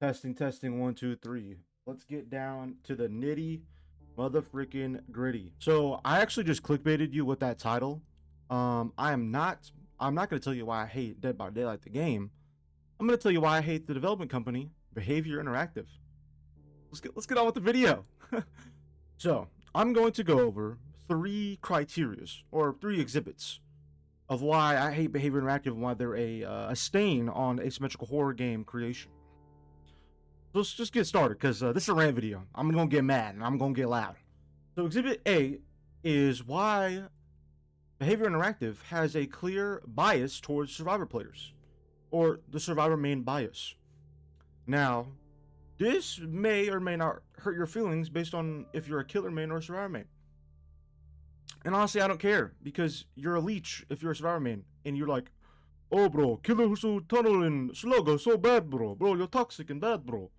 Testing, testing, one, two, three. Let's get down to the nitty motherfreaking gritty. So I actually just clickbaited you with that title. I'm not gonna tell you why I hate Dead by Daylight the game. I'm gonna tell you why I hate the development company, Behavior Interactive. Let's get on with the video. So I'm going to go over three criterias or three exhibits of why I hate Behavior Interactive and why they're a stain on asymmetrical horror game creation. So let's just get started because this is a rant video. I'm gonna get mad and I'm gonna get loud. So exhibit A is why Behavior Interactive has a clear bias towards survivor players, or the survivor main bias. Now, this may or may not hurt your feelings based on if you're a killer main or a survivor main. And honestly, I don't care because you're a leech if you're a survivor main and you're like, oh bro, killer who's so tunnel and slugger so bad, bro. Bro, you're toxic and bad, bro.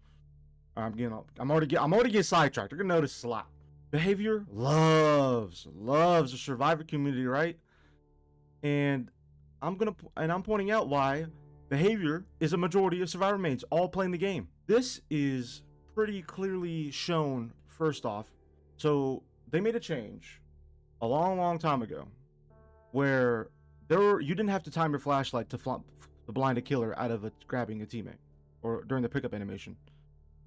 I'm already getting sidetracked. You're gonna notice this a lot. Behavior loves the survivor community, right? And I'm pointing out why Behavior is a majority of survivor mains all playing the game. This is pretty clearly shown first off. So they made a change a long time ago where you didn't have to time your flashlight to blind a killer out of grabbing a teammate or during the pickup animation.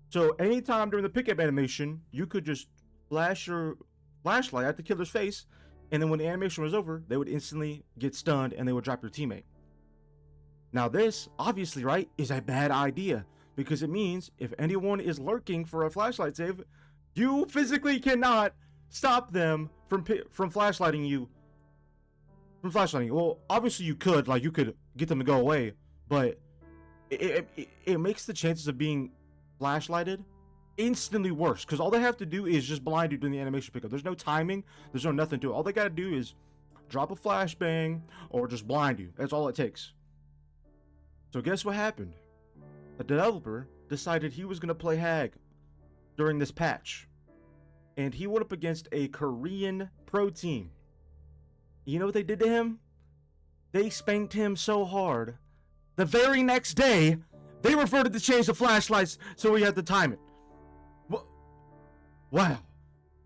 So anytime during the pickup animation, you could just flash your flashlight at the killer's face, and then when the animation was over, they would instantly get stunned and they would drop your teammate. Now this, obviously, right, is a bad idea because it means if anyone is lurking for a flashlight save, you physically cannot stop them from flashlighting you. Well, obviously you could, like you could get them to go away, but it makes the chances of being flashlighted instantly worse because all they have to do is just blind you during the animation pickup. There's no timing, there's no nothing to it. All they gotta do is drop a flashbang or just blind you. That's all it takes. So guess what happened? A developer decided he was gonna play Hag during this patch, and he went up against a Korean pro team. You know what they did to him? They spanked him so hard. The very next day, they reverted to change the flashlights so we had to time it. Wow.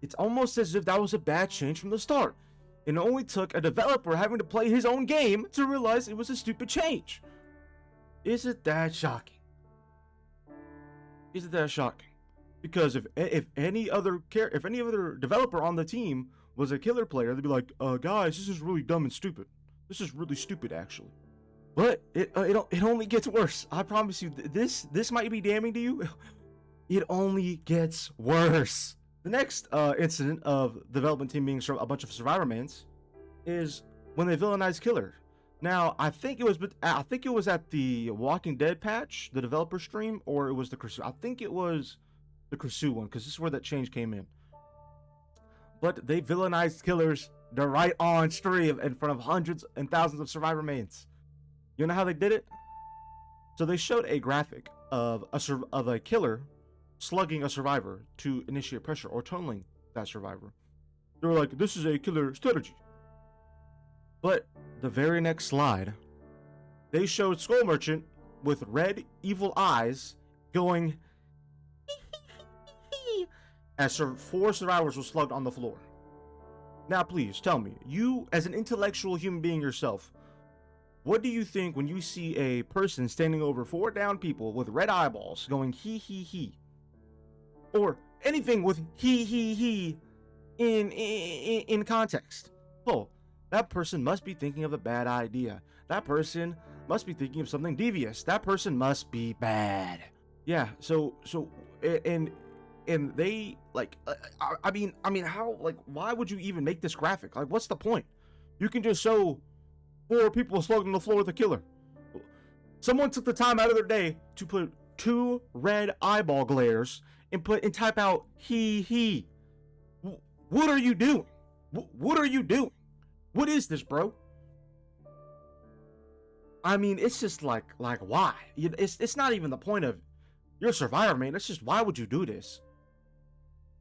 It's almost as if that was a bad change from the start. It only took a developer having to play his own game to realize it was a stupid change. Isn't that shocking? Isn't that shocking? Because if any other developer on the team was a killer player, they'd be like, guys, this is really dumb and stupid. This is really stupid, actually. But it only gets worse. I promise you, this might be damning to you. It only gets worse. The next incident of the development team being a bunch of survivor mains is when they villainized killer. Now, I think it was at the Walking Dead patch, the developer stream, or it was the Kursu. I think it was the Kursu one because this is where that change came in. But they villainized killers the right on stream in front of hundreds and thousands of survivor mains. You know how they did it? So they showed a graphic of a killer slugging a survivor to initiate pressure or tunneling that survivor. They were like, this is a killer strategy. But the very next slide, they showed Skull Merchant with red evil eyes going as 4 survivors were slugged on the floor. Now please tell me, you as an intellectual human being yourself, what do you think when you see a person standing over 4 down people with red eyeballs going he, or anything with he in context? Oh, that person must be thinking of a bad idea. That person must be thinking of something devious. That person must be bad. Yeah, so and they like I mean how, like, why would you even make this graphic? Like, what's the point? You can just show 4 people slugged on the floor with a killer. Someone took the time out of their day to put 2 red eyeball glares and type out he. What are you doing? What are you doing? What is this, bro? I mean, it's just like why? It's not even the point of you're a survivor, man. It's just, why would you do this?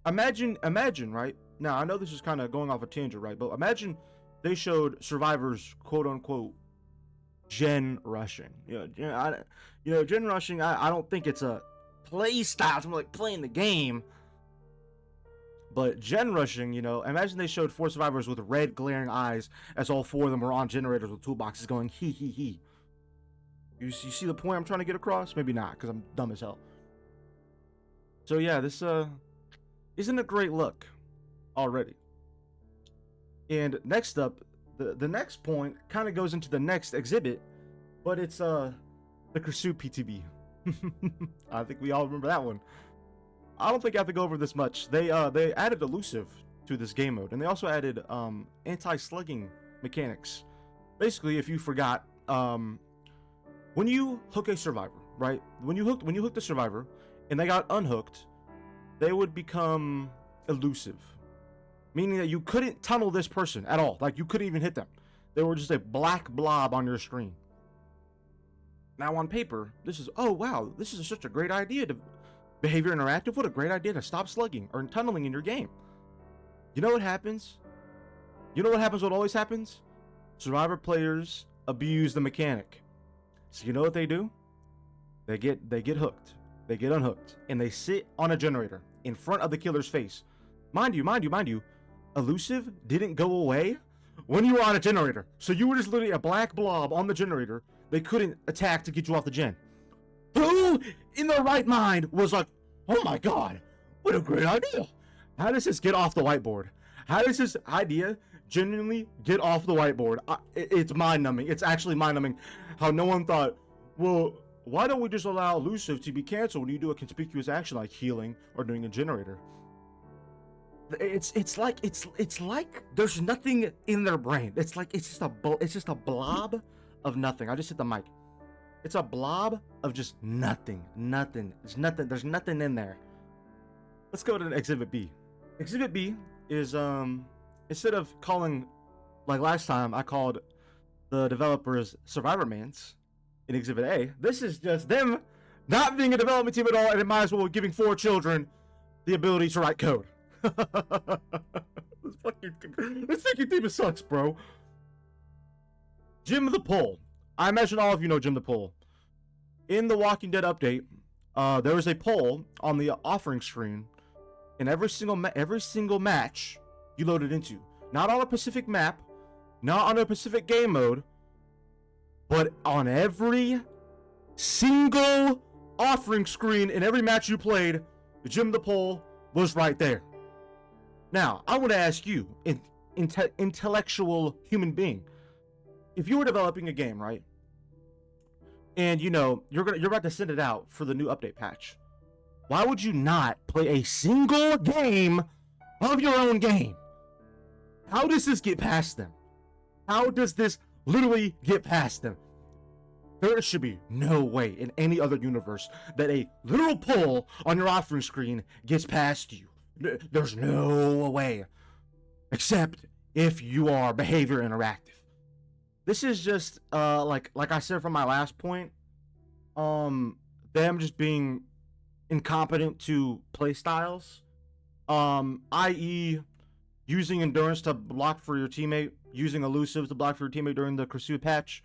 Imagine, right? Now, I know this is kind of going off a tangent, right? But imagine they showed survivors, quote unquote, gen rushing. Gen rushing. I don't think it's a play style. It's more like playing the game. But gen rushing, you know, imagine they showed 4 survivors with red glaring eyes as all 4 of them were on generators with toolboxes going hee hee hee. You see the point I'm trying to get across? Maybe not, because I'm dumb as hell. So yeah, this isn't a great look already. And next up, the next point kind of goes into the next exhibit, but it's the Pursue PTB. I think we all remember that one. I don't think I have to go over this much. They added elusive to this game mode, and they also added anti-slugging mechanics. Basically, if you forgot, when you hook a survivor, right? When you hooked the survivor and they got unhooked, they would become elusive, meaning that you couldn't tunnel this person at all. Like, you couldn't even hit them. They were just a black blob on your screen. Now on paper, this is, oh wow, this is such a great idea to behavior interactive. What a great idea to stop slugging or tunneling in your game. You know what happens? You know what happens? What always happens? Survivor players abuse the mechanic. So you know what they do? They get hooked. They get unhooked, and they sit on a generator in front of the killer's face. Mind you, elusive didn't go away when you were on a generator. So you were just literally a black blob on the generator. They couldn't attack to get you off the gen. Who in their right mind was like, oh my god, what a great idea. How does this get off the whiteboard? How does this idea genuinely get off the whiteboard? It's mind-numbing. It's actually mind-numbing how no one thought, well, why don't we just allow elusive to be canceled when you do a conspicuous action like healing or doing a generator? It's like there's nothing in their brain. It's just a blob of nothing. I just hit the mic. It's a blob of just nothing. There's nothing in there. Let's go to Exhibit B. Exhibit B is instead of calling, like last time I called the developers Survivor Mans in Exhibit A, this is just them not being a development team at all, and it might as well be giving 4 children the ability to write code. This fucking team sucks, bro. Jim the Pole. I imagine all of you know Jim the Pole. In the Walking Dead update, there was a poll on the offering screen in every single match you loaded into. Not on a specific map, not on a specific game mode, but on every single offering screen in every match you played, Jim the Pole was right there. Now, I want to ask you, intellectual human being, if you were developing a game, right? And you know, you're about to send it out for the new update patch. Why would you not play a single game of your own game? How does this get past them? How does this literally get past them? There should be no way in any other universe that a literal poll on your offering screen gets past you. There's no way. Except if you are behavior interactive. This is just like I said from my last point, them just being incompetent to play styles, i.e. using endurance to block for your teammate, using elusive to block for your teammate during the Pursue patch.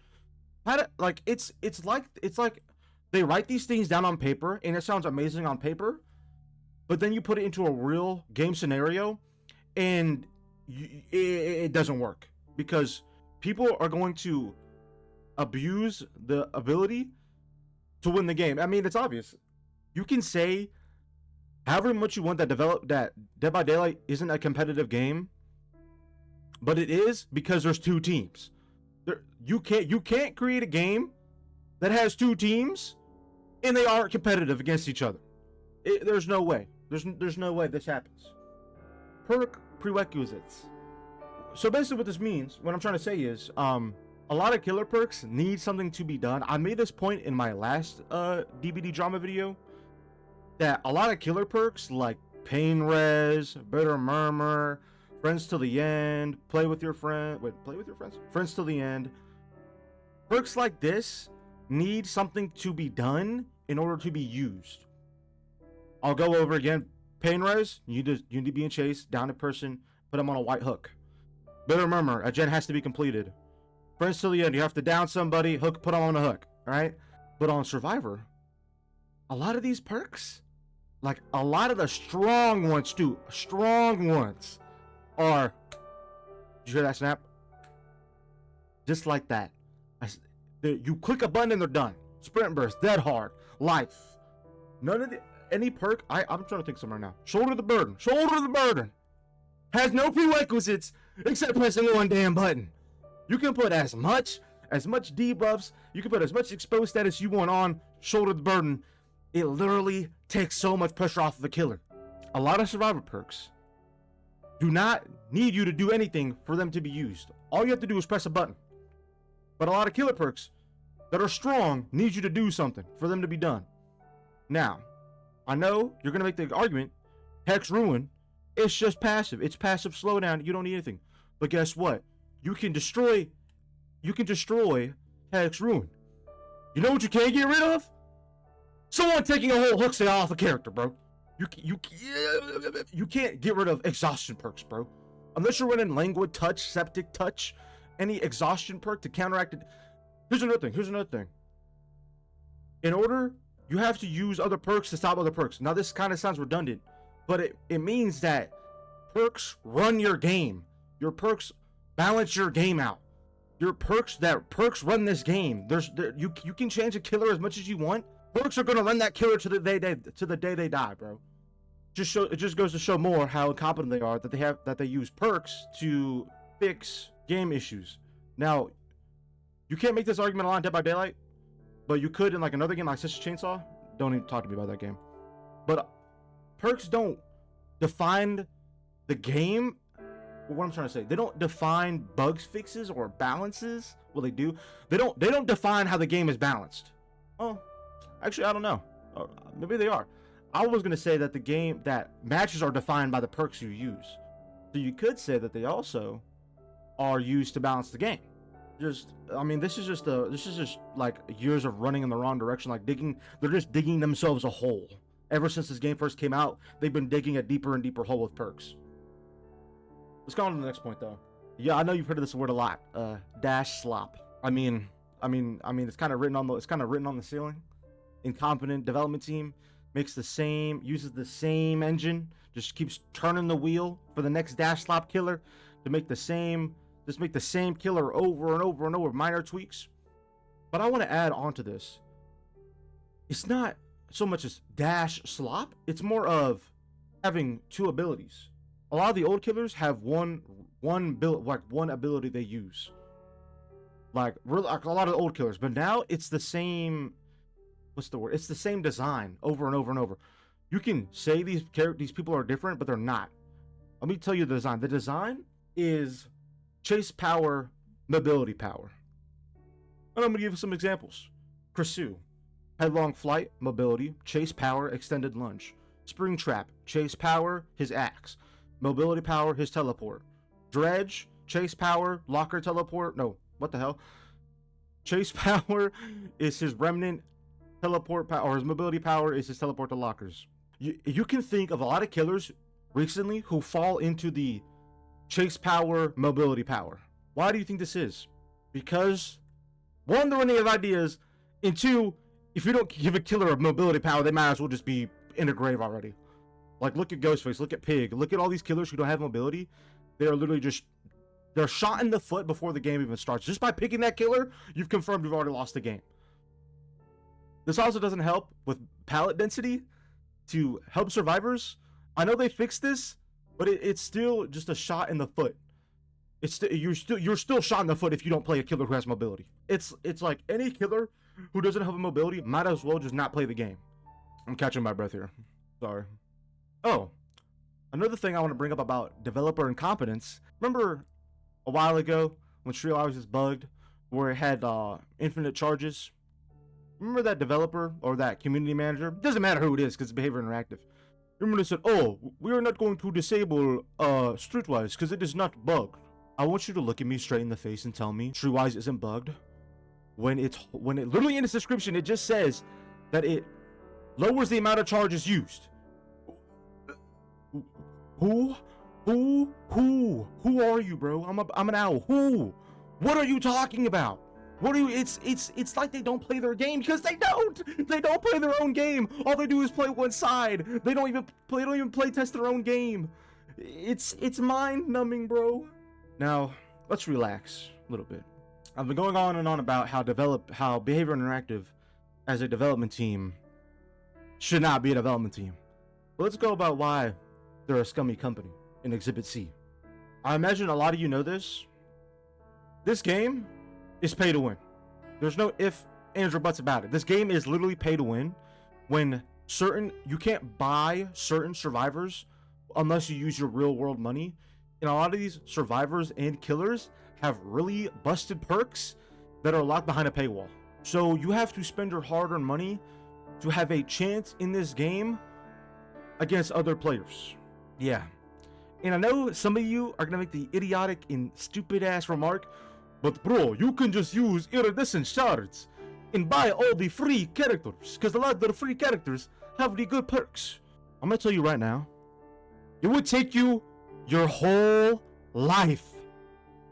It's like they write these things down on paper and it sounds amazing on paper, but then you put it into a real game scenario and it doesn't work because people are going to abuse the ability to win the game. I mean, it's obvious. You can say however much you want that Dead by Daylight isn't a competitive game, but it is because there's 2 teams. You can't create a game that has 2 teams and they aren't competitive against each other. There's no way. There's no way this happens. Perk prerequisites. So basically what this means, what I'm trying to say is, a lot of killer perks need something to be done. I made this point in my last DBD drama video, that a lot of killer perks like Pain Res, Bitter Murmur, Friends Till the End, Play With Your Friends, Friends Till the End. Perks like this need something to be done in order to be used. I'll go over again. Pain Res, you need to be in chase, down a person, put them on a white hook. Bitter Murmur, a gen has to be completed. Friends Till the End, you have to down somebody, put them on a hook, alright? But on Survivor, a lot of these perks, like a lot of the strong ones too, strong ones are, did you hear that snap? Just like that. You click a button and they're done. Sprint burst, dead hard, life. None of the, any perk, I'm trying to think some right now. Shoulder the burden, shoulder the burden. Has no prerequisites except pressing one damn button. You can put as much debuffs, you can put as much exposed status you want on shoulder the burden. It literally takes so much pressure off of the killer. A lot of survivor perks do not need you to do anything for them to be used. All you have to do is press a button. But a lot of killer perks that are strong need you to do something for them to be done. Now, I know you're going to make the argument, Hex Ruin, it's just passive. It's passive slowdown. You don't need anything. But guess what? You can destroy Hex Ruin. You know what you can't get rid of? Someone taking a whole hook say off a character, bro. You can't get rid of exhaustion perks, bro. Unless you're running languid touch, septic touch, any exhaustion perk to counteract it. Here's another thing. In order, you have to use other perks to stop other perks. Now this kind of sounds redundant, but it means that perks run your game. Your perks balance your game out. Your perks run this game. You can change a killer as much as you want. Perks are gonna run that killer to the day they die, bro. It just goes to show more how incompetent they are that they use perks to fix game issues. Now, you can't make this argument a lot in Dead by Daylight, but you could in like another game like Texas Chainsaw. Don't even talk to me about that game. But perks don't define the game. What I'm trying to say, they don't define bugs fixes or balances. Well, they do. They don't define how the game is balanced. Oh, actually, I don't know. Maybe they are. I was gonna say that matches are defined by the perks you use. So you could say that they also are used to balance the game. This is just like years of running in the wrong direction. Like they're just digging themselves a hole. Ever since this game first came out, they've been digging a deeper and deeper hole with perks. Let's go on to the next point, though. Yeah, I know you've heard of this word a lot. Dash slop. I mean, it's kind of written on the ceiling. Incompetent development team uses the same engine, just keeps turning the wheel for the next dash slop killer to make the same killer over and over and over, minor tweaks. But I want to add on to this. It's not so much as dash slop. It's more of having two abilities. A lot of the old killers have one ability they use. Like a lot of the old killers, but now it's the same. What's the word? It's the same design over and over and over. You can say these people are different, but they're not. Let me tell you the design. The design is chase power, mobility power. And I'm gonna give you some examples. Krisu, headlong flight, mobility, chase power, extended lunge. Spring trap, chase power, his axe. Mobility power, his teleport. Dredge, chase power, locker teleport. No, what the hell? Chase power is his remnant teleport power, or his mobility power is his teleport to lockers. You can think of a lot of killers recently who fall into the chase power, mobility power. Why do you think this is? Because one, they're running out of ideas, and two, if you don't give a killer a mobility power, they might as well just be in a grave already. Like, look at Ghostface, look at Pig, look at all these killers who don't have mobility. They're literally they're shot in the foot before the game even starts. Just by picking that killer, you've confirmed you've already lost the game. This also doesn't help with pallet density to help survivors. I know they fixed this, but it's still just a shot in the foot. You're still shot in the foot if you don't play a killer who has mobility. It's like any killer who doesn't have a mobility might as well just not play the game. I'm catching my breath here. Sorry. Oh, another thing I want to bring up about developer incompetence. Remember a while ago when Shriel Hours was bugged, where it had infinite charges? Remember that developer or that community manager? Doesn't matter who it is because it's behavior interactive. Remember they said, oh, we are not going to disable Streetwise because it is not bugged. I want you to look at me straight in the face and tell me Streetwise isn't bugged. When it literally in its description, it just says that it lowers the amount of charges used. Who are you, bro? I'm an owl. Who? What are you talking about? What do you? It's like they don't play their game because they don't. They don't play their own game. All they do is play one side. They don't even play test their own game. It's mind numbing, bro. Now let's relax a little bit. I've been going on and on about how Behavior Interactive as a development team should not be a development team. But let's go about why they're a scummy company in Exhibit C. I imagine a lot of you know this. This game is pay to win. There's no if, ands, or buts about it. This game is literally pay to win. When you can't buy certain survivors unless you use your real world money. And a lot of these survivors and killers have really busted perks that are locked behind a paywall. So you have to spend your hard-earned money to have a chance in this game against other players. Yeah. And I know some of you are gonna make the idiotic and stupid ass remark, but bro, you can just use iridescent shards and buy all the free characters, because a lot of the free characters have the good perks. I'm gonna tell you right now, it would take you your whole life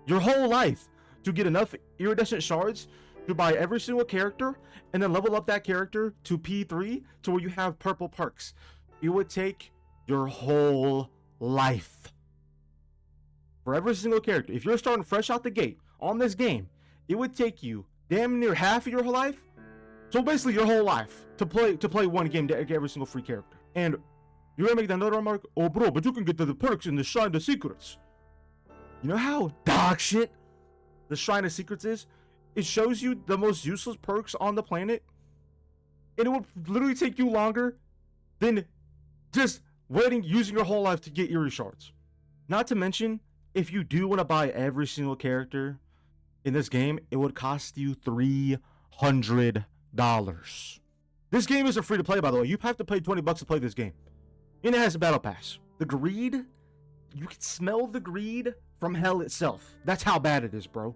to get enough iridescent shards to buy every single character and then level up that character to P3 to where you have purple perks. It would take your whole life for every single character. If you're starting fresh out the gate on this game, it would take you damn near half of your whole life, so basically your whole life, to play one game to get every single free character. And you're gonna make another remark, oh bro, but you can get to the perks in the Shrine of Secrets. You know how dog shit the Shrine of Secrets is? It shows you the most useless perks on the planet, and it would literally take you longer than just using your whole life to get Eerie Shards. Not to mention, if you do want to buy every single character in this game, it would cost you $300. This game isn't free to play, by the way. You have to pay $20 to play this game. And it has a battle pass. The greed, you can smell the greed from hell itself. That's how bad it is, bro.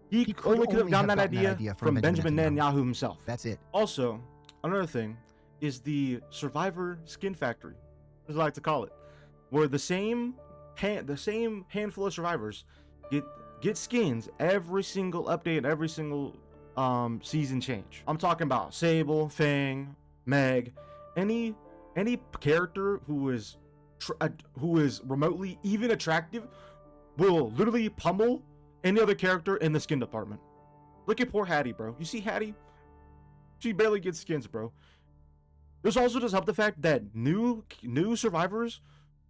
He only could have gotten that idea from Benjamin Netanyahu himself. That's it. Also, another thing is the Survivor Skin Factory, as I like to call it, where the same handful of survivors get skins every single update, every single season change. I'm talking about Sable, Fang, Meg, any character who is remotely even attractive will literally pummel any other character in the skin department. Look at poor Hattie, bro. You see Hattie? She barely gets skins, bro. This also does help the fact that new survivors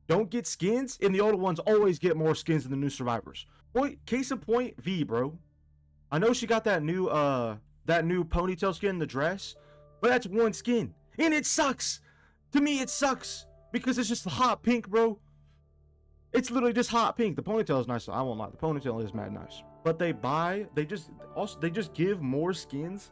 don't get skins, and the older ones always get more skins than the new survivors. Case in point, V, bro. I know she got that new ponytail skin, the dress, but that's one skin, and it sucks. To me, it sucks because it's just hot pink, bro. It's literally just hot pink. The ponytail is nice. I won't lie. The ponytail is mad nice. But they just give more skins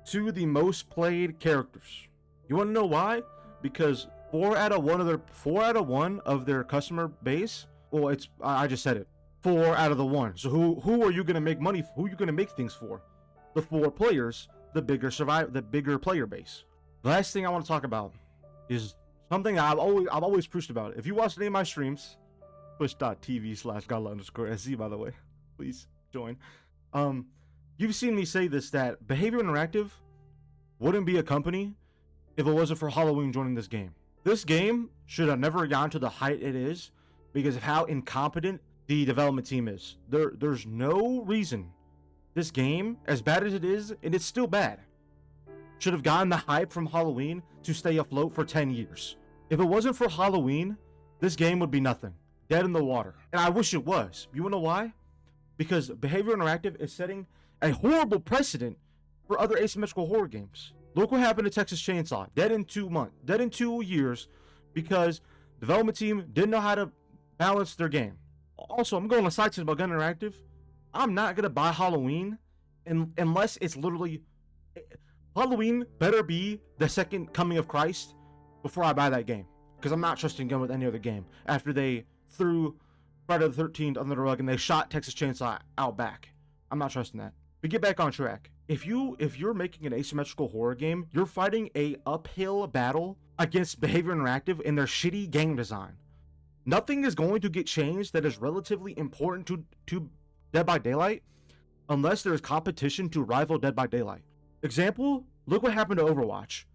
to the most played characters. You want to know why? Because 4 out of 1 of their customer base. Well, I just said it. 4 out of the 1. So who are you gonna make money for? Who are you gonna make things for? The 4 players, the bigger player base. The last thing I want to talk about is something I've always preached about. If you watch any of my streams, twitch.tv/godla_SZ, by the way, please join. You've seen me say this, that Behavior Interactive wouldn't be a company if it wasn't for Halloween joining this game. This game should have never gotten to the height it is because of how incompetent the development team is. There's no reason this game, as bad as it is, and it's still bad, should have gotten the hype from Halloween to stay afloat for 10 years. If it wasn't for Halloween, this game would be nothing. Dead in the water. And I wish it was. You wanna know why? Because Behavior Interactive is setting a horrible precedent for other asymmetrical horror games. Look what happened to Texas Chainsaw. Dead in 2 years because development team didn't know how to balance their game. Also, I'm going on a side about Gun Interactive. I'm not gonna buy Halloween unless it's literally... Halloween better be the second coming of Christ before I buy that game. Because I'm not trusting Gun with any other game. After they threw Friday the 13th under the rug and they shot Texas Chainsaw out back. I'm not trusting that. But get back on track. If you're making an asymmetrical horror game, you're fighting a uphill battle against Behavior Interactive and their shitty game design. Nothing is going to get changed that is relatively important to Dead by Daylight unless there is competition to rival Dead by Daylight. Example, look what happened to Overwatch.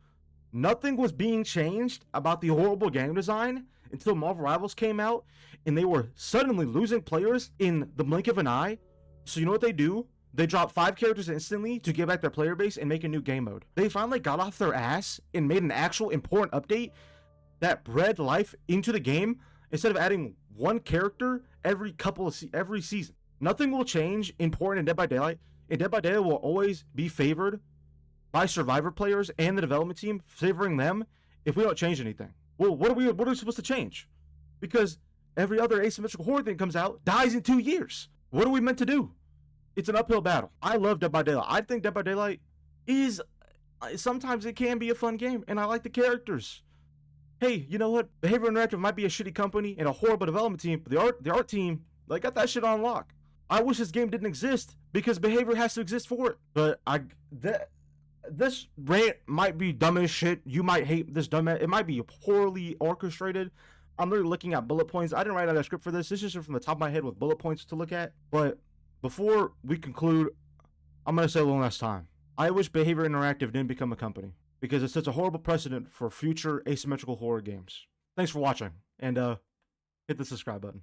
Nothing was being changed about the horrible game design until Marvel Rivals came out, and they were suddenly losing players in the blink of an eye. So you know what they do? They drop 5 characters instantly to get back their player base and make a new game mode. They finally got off their ass and made an actual important update that bred life into the game instead of adding 1 character every every season. Nothing will change important in Dead by Daylight, and Dead by Daylight will always be favored by Survivor players and the development team, favoring them if we don't change anything. Well, what are we supposed to change? Because every other asymmetrical horror thing comes out, dies in 2 years. What are we meant to do? It's an uphill battle. I love Dead by Daylight. I think Dead by Daylight is, sometimes it can be a fun game, and I like the characters. Hey, you know what? Behavior Interactive might be a shitty company and a horrible development team, but the art team, they got that shit on lock. I wish this game didn't exist because behavior has to exist for it. But this rant might be dumb as shit. You might hate this dumb. It might be poorly orchestrated. I'm literally looking at bullet points. I didn't write out a script for this. This is just from the top of my head with bullet points to look at. But before we conclude, I'm going to say one last time. I wish Behavior Interactive didn't become a company because it sets a horrible precedent for future asymmetrical horror games. Thanks for watching, and hit the subscribe button.